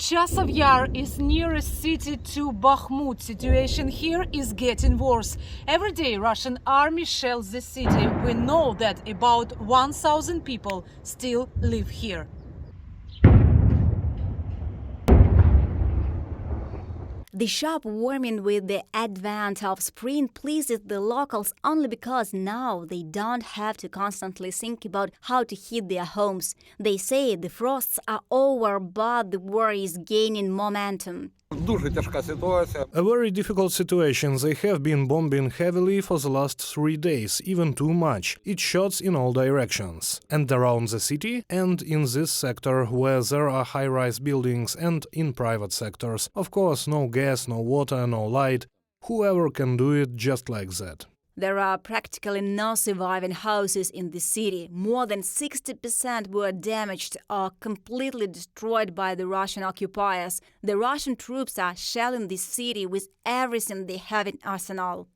Chasiv Yar is nearest city to Bakhmut. Situation here is getting worse. Every day Russian army shells the city. We know that about 1,000 people still live here. The sharp warming with the advent of spring pleases the locals only because now they don't have to constantly think about how to heat their homes. They say the frosts are over, but the war is gaining momentum. A very difficult situation. They have been bombing heavily for the last 3 days, even too much. It shots in all directions. And around the city, and in this sector where there are high-rise buildings, and in private sectors. Of course, no gas, no water, no light. Whoever can do it just like that. There are practically no surviving houses in the city. More than 60% were damaged or completely destroyed by the Russian occupiers. The Russian troops are shelling the city with everything they have in arsenal.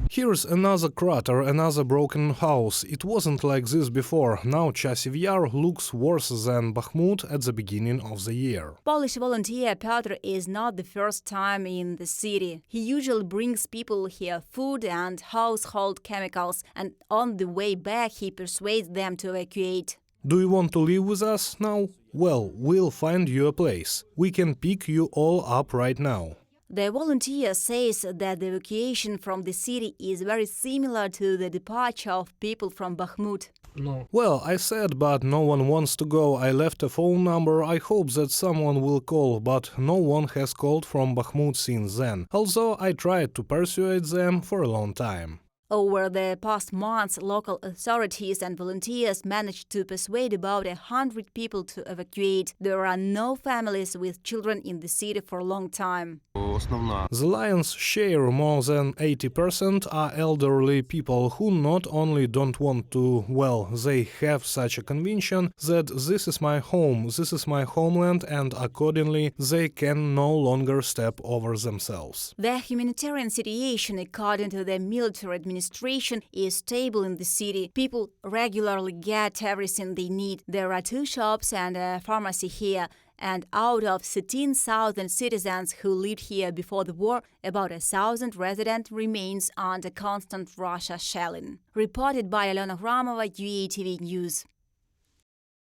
Here's another crater, another broken house. It wasn't like this before. Now Chasiv Yar looks worse than Bakhmut at the beginning of the year. Polish volunteer Piotr is not the first time in the city. He usually brings people here food and household chemicals, and on the way back he persuades them to evacuate. Do you want to live with us now? Well, we'll find you a place. We can pick you all up right now. The volunteer says that the evacuation from the city is very similar to the departure of people from Bakhmut. No. Well, I said, but no one wants to go. I left a phone number. I hope that someone will call, but no one has called from Bakhmut since then. Although I tried to persuade them for a long time. Over the past months, local authorities and volunteers managed to persuade about 100 people to evacuate. There are no families with children in the city for a long time. The lion's share, more than 80%, are elderly people who not only don't want to, well, they have such a conviction that this is my home, this is my homeland, and accordingly they can no longer step over themselves. The humanitarian situation, according to the military administration, is stable in the city. People regularly get everything they need. There are 2 shops and a pharmacy here. And out of 13,000 citizens who lived here before the war, about 1,000 residents remains under constant Russia shelling. Reported by Aliona Hramova, UATV News.